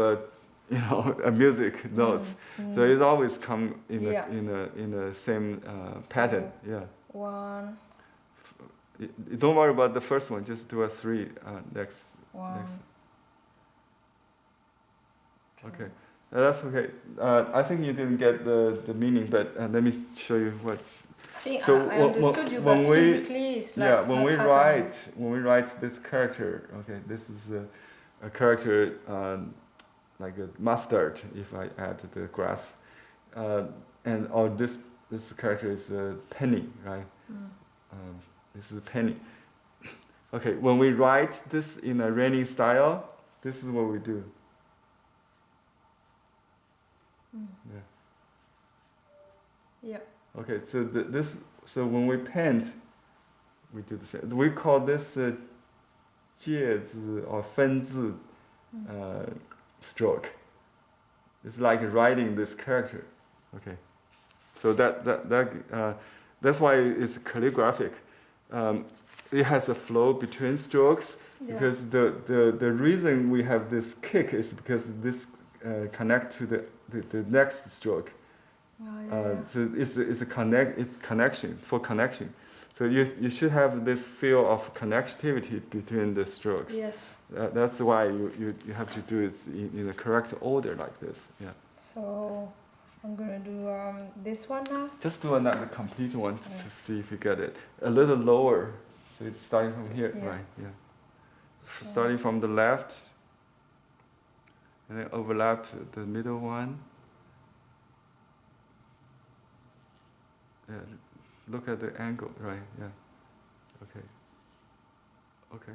a music notes. So it always come in the same pattern. Yeah. One. Don't worry about the first one. Just do a 3 next. One. Next. Okay, that's okay. I think you didn't get the meaning, but let me show you what. I think I understood you, but physically it's like when we write this character, okay, this is a character like a mustard. If I add the grass, or this character is a penny, right? This is a penny. Okay, when we write this in a raining style, this is what we do. Yeah. Okay, so so when we paint, we do the same. We call this 介字 or 分字 stroke. It's like writing this character. Okay, so that's why it's calligraphic. It has a flow between strokes because the reason we have this kick is because this connect to the next stroke. So it's connection for connection. So you should have this feel of connectivity between the strokes. Yes. That's why you have to do it in the correct order like this. Yeah. So I'm gonna do this one now. Just do another complete one to see if you get it. A little lower. So it's starting from here, right? Yeah. Starting from the left, and then overlap the middle one. Yeah, look at the angle, right? Yeah. Okay.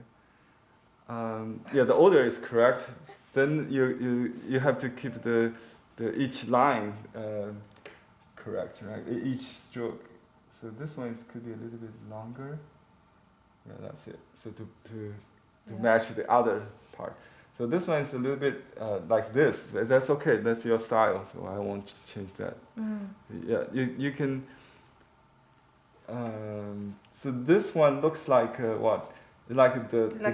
Yeah, the order is correct. Then you have to keep the each line correct, right? Each stroke. So this one could be a little bit longer. Yeah, that's it. So to match the other part. So this one is a little bit like this. That's okay. That's your style. So I won't change that. Yeah, you can. So this one looks like what? Like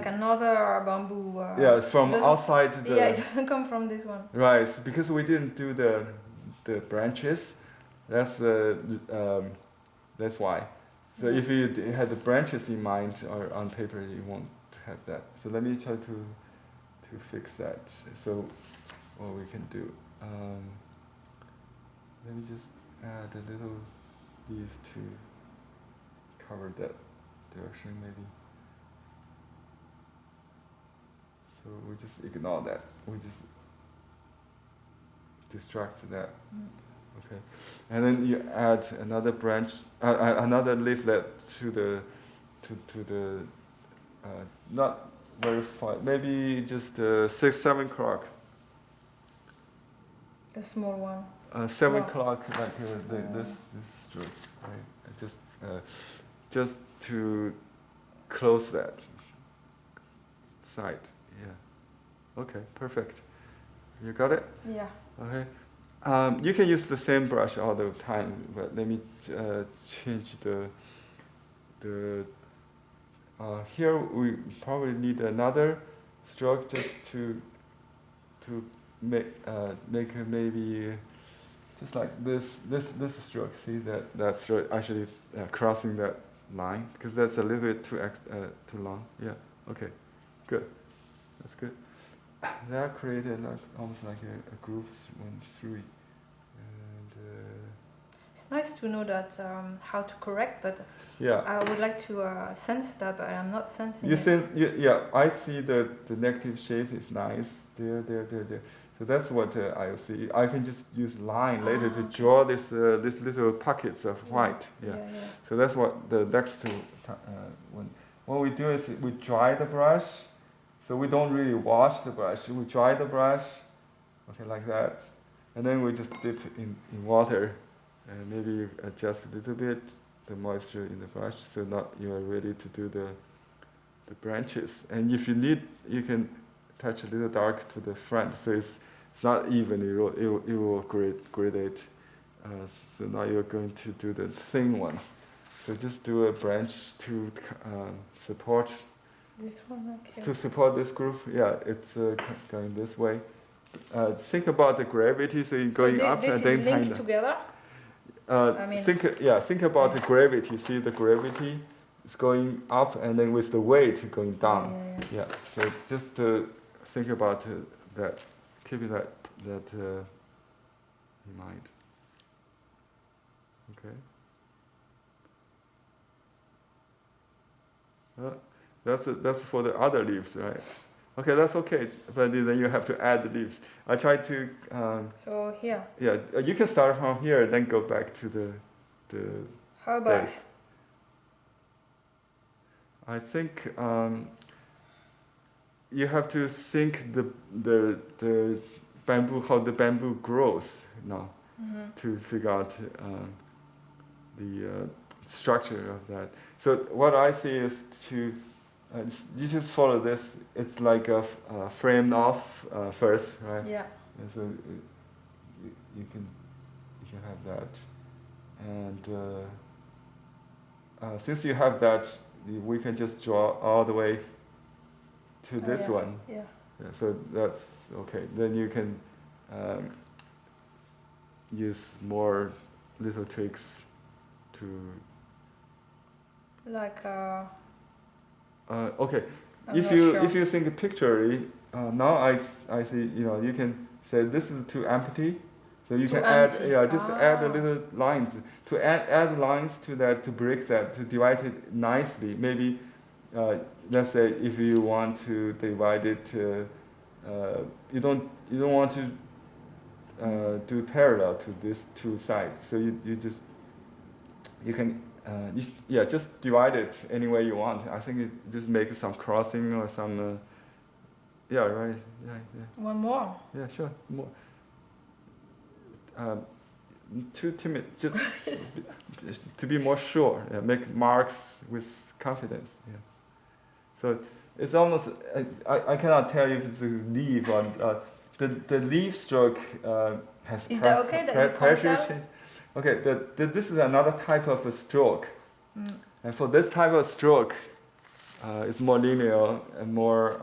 another bamboo. From outside. It doesn't come from this one. Right, because we didn't do the branches. That's why. So if you had the branches in mind or on paper, you won't have that. So let me try to fix that. So what we can do. Let me just add a little leaf to cover that direction maybe. So we just ignore that. We just distract that. Okay, and then you add another branch, another leaflet to the not very far, maybe just 6, 7 o'clock. A small one. 7 o'clock, like this stroke, right? Just to close that side. Yeah. Okay, perfect. You got it? Yeah. Okay. You can use the same brush all the time, but let me change the here we probably need another stroke just to make maybe just like this stroke. See that stroke actually crossing that line because that's a little bit too long. Yeah. Okay. Good. That's good. That created almost like a group went through it. And it's nice to know that how to correct, but I would like to sense that, but I'm not sensing it. I see the negative shape is nice. There. So that's what I see. I can just use line later to draw this little pockets of white. Yeah. So that's what the next one. What we do is we dry the brush. So we don't really wash the brush. We dry the brush, okay, like that. And then we just dip in water. And maybe you adjust a little bit the moisture in the brush so you are ready to do the branches. And if you need, you can touch a little dark to the front. So it's not even, it will gradate. So now you're going to do the thin ones. So just do a branch to support. This one, okay. To support this group, it's going this way. think about the gravity, so you're going up and then this is linked together? Think about the gravity. See the gravity is going up and then with the weight going down. Yeah. So just think about that. Keep that in mind. Okay. That's for the other leaves, right? Okay, that's okay. But then you have to add the leaves. I try to. So here. Yeah, you can start from here, then go back to the. How about? Base. I think you have to think the bamboo, how the bamboo grows now, to figure out the structure of that. So what I see is to you just follow this. It's like a framed off first, right? Yeah. And so you can have that, and since you have that, we can just draw all the way to this one. Yeah. So that's okay. Then you can use more little tricks to. Like. Okay. I'm if you think pictorially, now I see, you can say this is too empty, so you can add add a little lines to add lines to that, to break that, to divide it nicely. Maybe let's say if you want to divide it, you don't want to do parallel to these two sides, so you can. Just divide it any way you want. I think it just make some crossing or some. Right. Yeah. One more. Yeah, sure. More. Too timid. Just to be more sure. Yeah, make marks with confidence. Yeah. So it's almost. I cannot tell you if it's a leaf or the leaf stroke has. Is that okay? That you can't tell? Change. Okay, this is another type of a stroke. And for this type of stroke, it's more linear and more,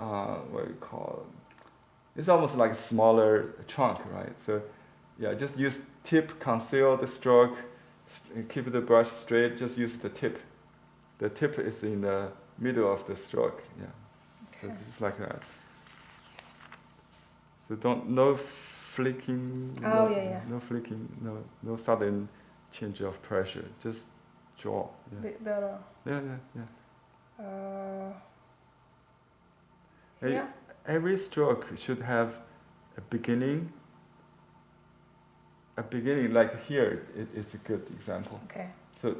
what do you call it? It's almost like a smaller chunk, right? So, just use tip, conceal the stroke, keep the brush straight, just use the tip. The tip is in the middle of the stroke, So just like that. So no flicking, no flicking, no sudden change of pressure. Just draw. Yeah. Bit better. Yeah. Every stroke should have a beginning. A beginning, like here, it's a good example. Okay. So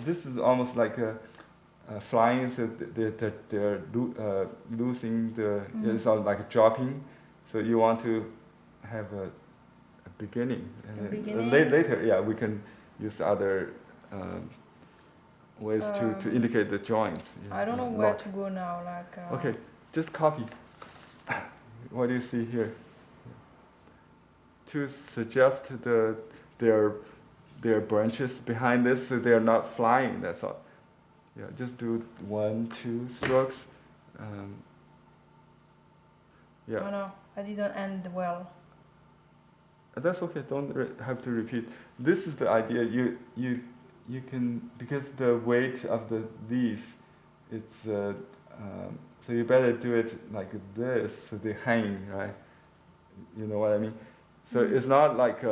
this is almost like a flying. So they're losing the. It's all like dropping. So you want to have a beginning. And later, we can use other ways to indicate the joints. I don't know where to go now. Okay, just copy. What do you see here? To suggest their branches behind this, so they are not flying. That's all. Yeah, just do 1, 2 strokes. Oh no, I didn't end well. That's okay. Don't have to repeat. This is the idea. You can, because the weight of the leaf, it's so you better do it like this, so they hang, right? You know what I mean? So it's not like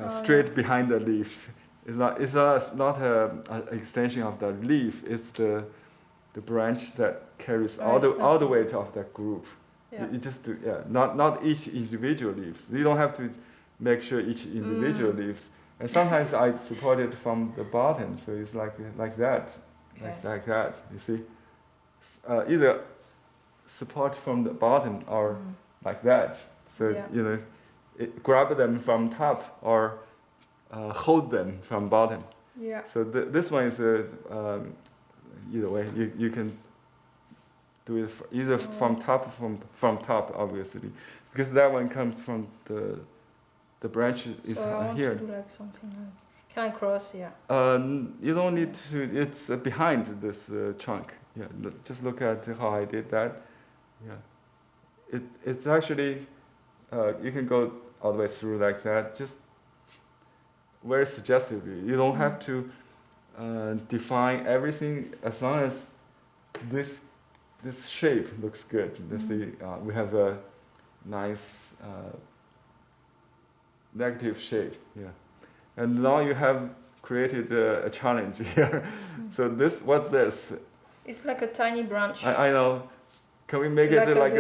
straight behind the leaf. It's not an extension of the leaf. It's the branch that carries all the weight of that group. Yeah. You just do, not each individual leaves. You don't have to make sure each individual leaves. And sometimes I support it from the bottom, so it's like that, like that. You see, either support from the bottom or like that. So grab them from top or hold them from bottom. Yeah. So this one is either way. You can do it either from top, from top, obviously, because that one comes from the branch is so I want here. To do like something like, can I cross? Yeah. You don't need to. It's behind this chunk. Yeah. Just look at how I did that. Yeah. it's actually you can go all the way through like that, just very suggestively. You don't have to define everything, as long as this shape looks good. Let's see, we have a nice negative shape, yeah. And now you have created a challenge here. So what's this? It's like a tiny branch. I know. Can we make it like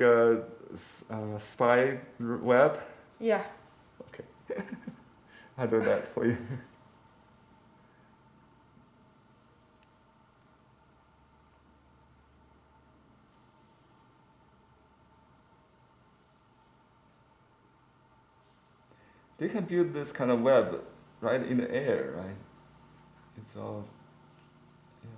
a spy web? Yeah. Okay. I'll do that for you. They can build this kind of web right in the air, right? It's all, yeah.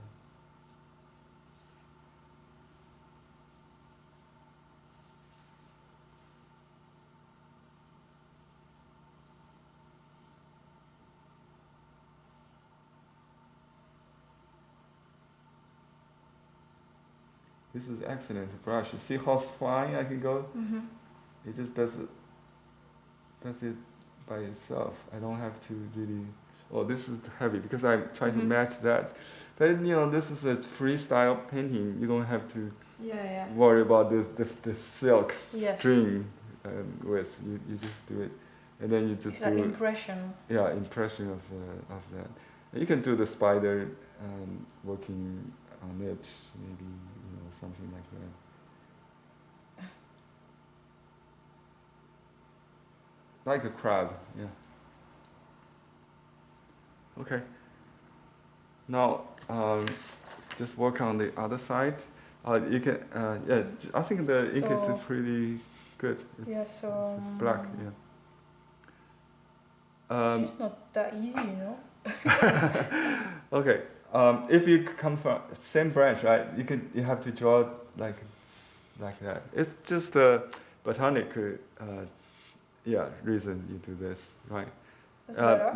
This is excellent brush. You see how fine I can go? Mm-hmm. It just does it by itself. I don't have to really. Oh, this is heavy because I'm trying to match that. But this is a freestyle painting. You don't have to worry about the silk string with. You just do it, and then you just it's do like impression. Yeah, impression of that. And you can do the spider working on it, maybe something like that. Like a crab, yeah. Okay. Now, just work on the other side. You can, I think the ink is pretty good. It's black, yeah. It's just not that easy, Okay. If you come from same branch, right? You have to draw like that. It's just a botanic reason you do this, right?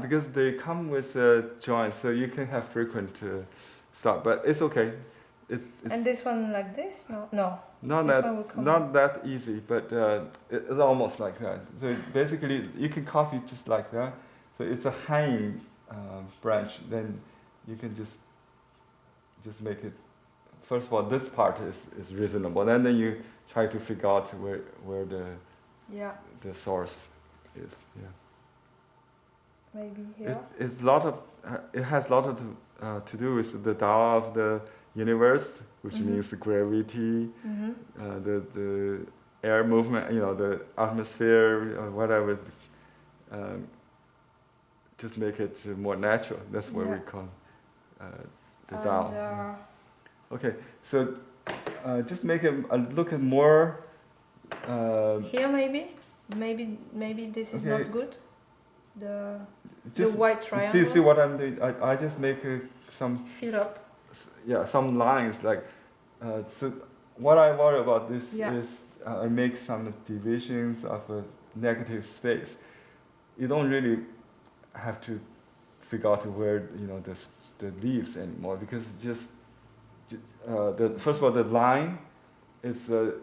Because they come with joints, so you can have frequent stuff, but it's okay. And this one like this? No. Not that easy, but it's almost like that. So basically, you can copy just like that. So it's a hanging branch. Then you can just make it. First of all, this part is reasonable. And then you try to figure out where the source is. Yeah. Maybe here. It has a lot to do with the Tao of the universe, which means gravity, the air movement, the atmosphere, or whatever. Just make it more natural. That's what we call the Tao. Okay, so just make it look more. Here maybe this is not good. The white triangle. See what I'm doing. I just make some fill up. Yeah, some lines like. So what I worry about this is I make some divisions of a negative space. You don't really have to figure out where the leaves anymore, because first of all the line is the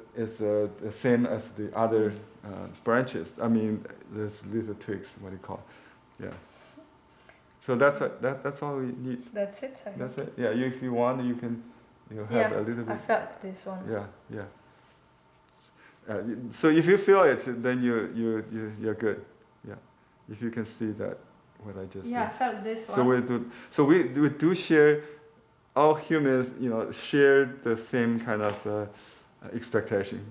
same as the other branches. I mean, there's little twigs, what do you call it? Yeah. So that's all we need. That's it. That's it. Yeah. If you want, you can have a little bit. I felt this one. Yeah. So if you feel it, then you're good. Yeah. If you can see that what I just did. I felt this one. So we do share. All humans, share the same kind of expectation.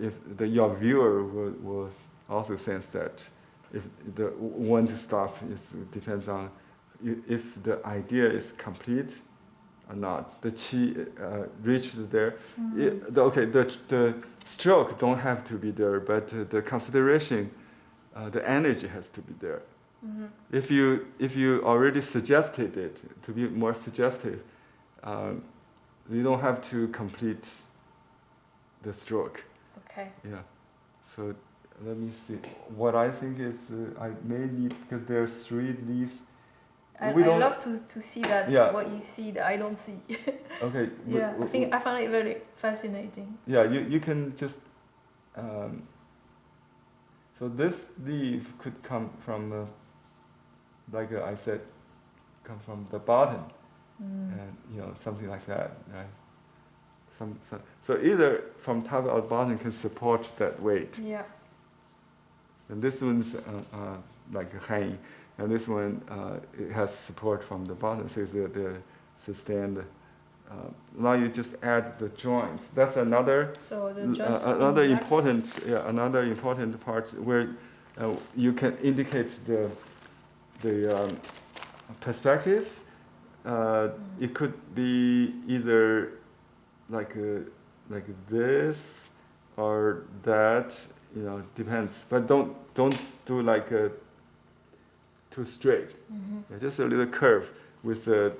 If your viewer will also sense that if the when to stop depends on if the idea is complete or not. The qi reached there. The stroke don't have to be there, but the consideration, the energy has to be there. If you already suggested it to be more suggestive. You don't have to complete the stroke. Okay. Yeah. So let me see. What I think is I may need, because there are 3 leaves. I love to see that what you see that I don't see. Okay. Yeah, I find it very fascinating. Yeah, you can just. So this leaf could come from, like I said, come from the bottom, and something like that, right? So either from top or bottom can support that weight. Yeah. And this one's like hanging, and this one it has support from the bottom, so it's the sustained. Now you just add the joints. That's another. So the joints another important part where you can indicate the perspective. It could be either like this or that. Depends. But don't do like too straight. Yeah, just a little curve with the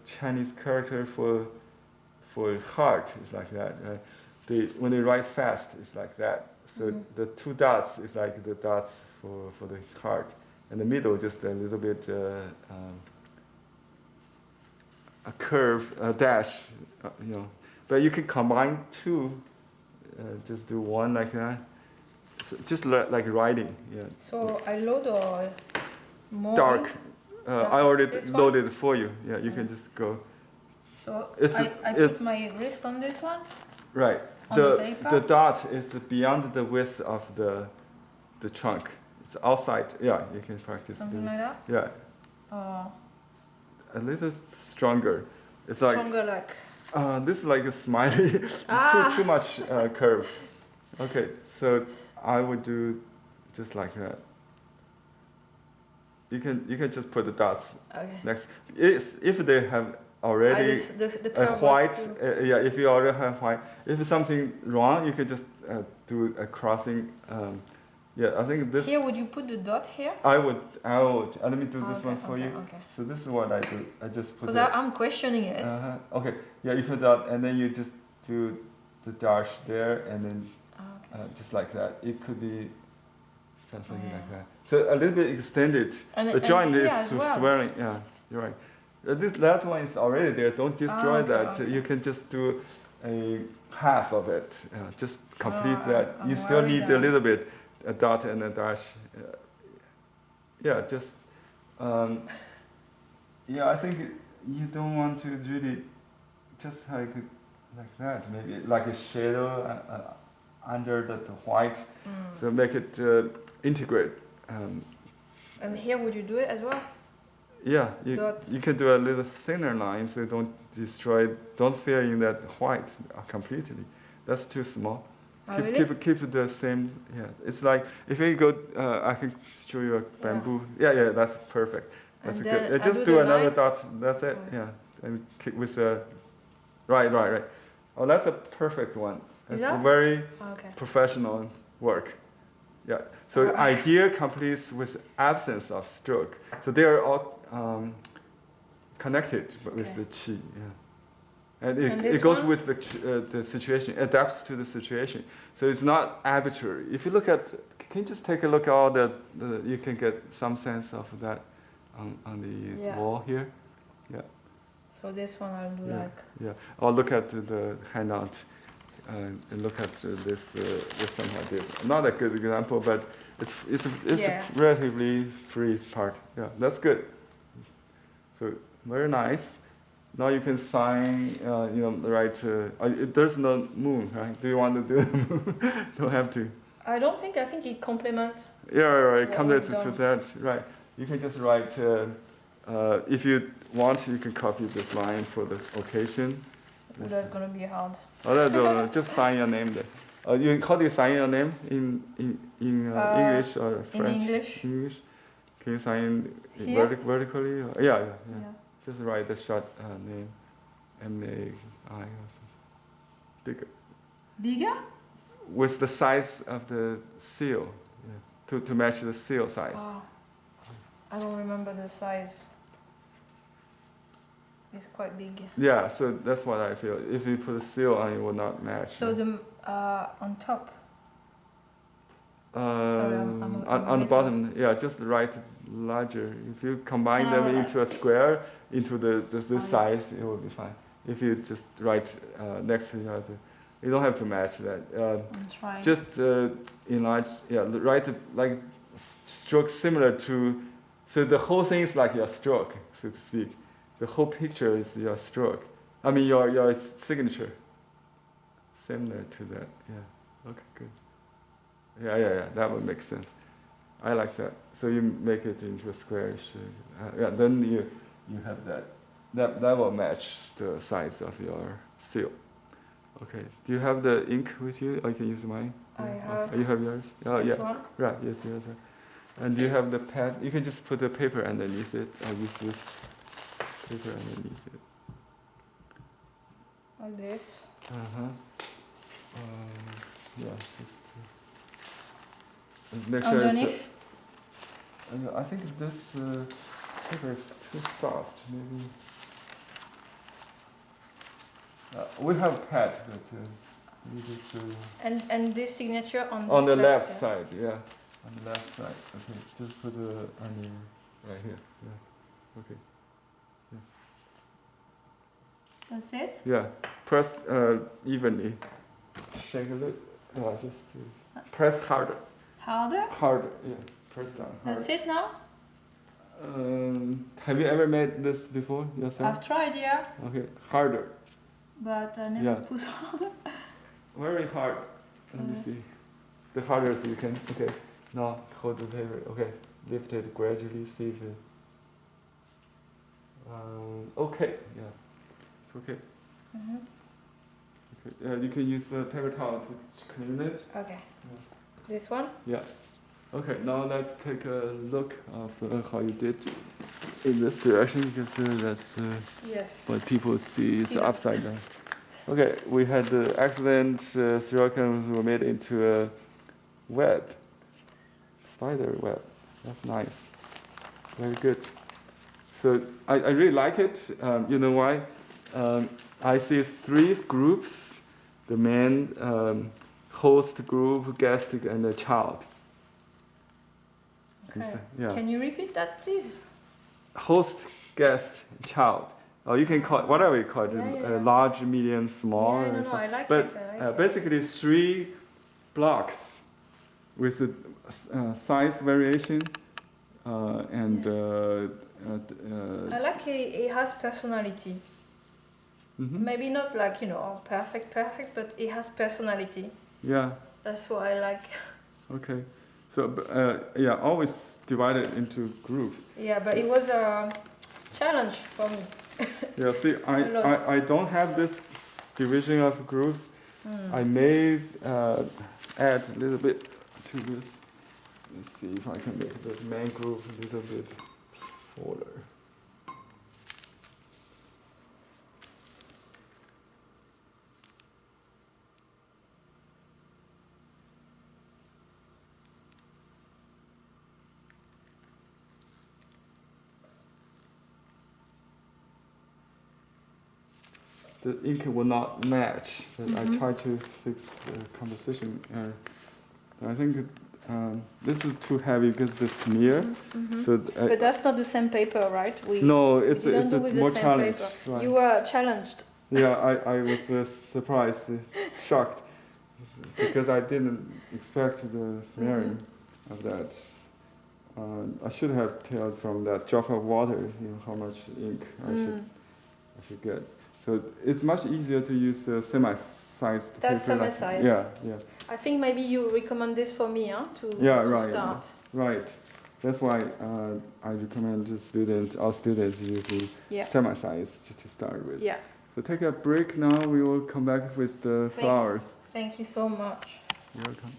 Chinese character for heart is like that. When they write fast, it's like that. So the two dots is like the dots for the heart, and the middle just a little bit a curve, a dash, But you can combine two. Just do one like that. So just like writing. Yeah. So I load or more dark. I already loaded it for you. Yeah, you can just go. So I put my wrist on this one. Right. The dot is beyond the width of the trunk. It's outside. Yeah, you can practice. Something like that. Yeah. A little stronger. It's stronger like. This is like a smiley. too much curve. Okay, so I would do just like that. You can just put the dots next. If they have already the white, if you already have white. If it's something wrong, you can just do a crossing. I think this. Here, would you put the dot here? I would. Let me do this one for you. Okay. So this is what I do. I just put. Because I'm questioning it. Okay. Yeah, you put that, and then you just do the dash there, and then just like that. It could be something like that. So a little bit extended. The joint is swelling. Yeah, you're right. This last one is already there. Don't destroy that. Okay. You can just do a half of it. Just complete that. You still need a little bit. A dot and a dash. Just. I think you don't want to really just like that. Maybe like a shadow under the white. So make it integrate. And here, would you do it as well? Yeah, you can do a little thinner line so don't fill in that white completely. That's too small. Keep the same. Yeah, it's like if you go, I can show you a bamboo. Yeah, that's perfect. That's good. Just do another dot. That's it. Yeah, and keep with a right. Oh, that's a perfect one. It's very professional work. Yeah. So idea completes with absence of stroke. So they are all connected with the qi. Yeah. And it goes with the situation, adapts to the situation. So it's not arbitrary. If you look at, can you just take a look at all you can get some sense of that on the wall here. Yeah. So this one I'll do like. Yeah. Or look at the handout and look at this somehow different. Not a good example, but it's a relatively free part. Yeah, that's good. So very nice. Now you can sign, there's no moon, right? Do you want to do the moon? Don't have to. I think it complements. Yeah, right. Complement to that, right? You can just write, if you want, you can copy this line for the occasion. That's going to be hard. No, just sign your name there. How do you sign your name in English or French? In English. English. Can you sign vertically? Yeah. Just write the short name, M-A-I or something. Bigger. Bigger? With the size of the seal, to match the seal size. Oh. I don't remember the size. It's quite big. Yeah, so that's what I feel. If you put a seal on, it will not match. So the on top. Sorry, on the bottom, yeah, just write larger. If you combine them into a square, into this size, it will be fine. If you just write next to each other, you don't have to match that. I'm trying. Just enlarge, yeah, write like stroke similar to, so the whole thing is like your stroke, so to speak. The whole picture is your stroke. I mean your signature. Similar to that, yeah. Okay, good. Yeah, that would make sense. I like that. So you make it into a square shape. Yeah, then you have that. That will match the size of your seal. Okay. Do you have the ink with you? I can use mine. I have. You have yours? Oh, this yeah. one? Right. Yes, you have that. And do you have the pad? You can just put the paper underneath it. I use this paper underneath it. Like this. Yeah. Just make sure underneath. I think this paper is too soft. Maybe. We have a pad, but we just. And this signature on this on the left yeah? side, yeah. On the left side. Okay. Just put the right here. Yeah. Okay. Yeah. That's it? Yeah. Press evenly. Shake a little. Just press harder. Harder? Harder. Yeah. Press down. That's it now? Have you ever made this before yourself? I've tried, yeah. Okay. Harder. But I never push harder. Very hard. Let me see. The hardest you can. Okay. Now hold the paper. Okay. Lift it gradually. See if it. Okay. Yeah. It's okay. Okay. You can use a paper towel to clean it. Okay. This one? Yeah. Okay. Now let's take a look of how you did in this direction, because that's yes. what people see is upside down. Okay, we had the excellent sirocco were made into a web, spider web. That's nice. Very good. So I really like it. You know why? I see 3 groups: the man, host group, guest, and the child. Okay. Yeah. Can you repeat that, please? Host, guest, child. Or you can call it whatever you call it, large, medium, small. Yeah, no, I like but it. I like basically 3 blocks with a size variation and. Yes. I like it has personality. Maybe not like perfect, but it has personality. Yeah. That's what I like. Okay. So always divided into groups. Yeah, but it was a challenge for me. Yeah, see, I don't have this division of groups. I may add a little bit to this. Let's see if I can make this main group a little bit fuller. The ink will not match, but I try to fix the composition error. I think this is too heavy because the smear. So but that's not the same paper, right? No, it's more challenged. challenge. Right. You were challenged. Yeah, I was surprised, shocked, because I didn't expect the smearing of that. I should have told from that drop of water, how much ink I should get. So it's much easier to use semi-sized paper. That's semi-sized. Yeah. I think maybe you recommend this for me, to start. Right. That's why I recommend all students using semi-sized to start with. Yeah. So take a break now. We will come back with the flowers. Thank you so much. You're welcome.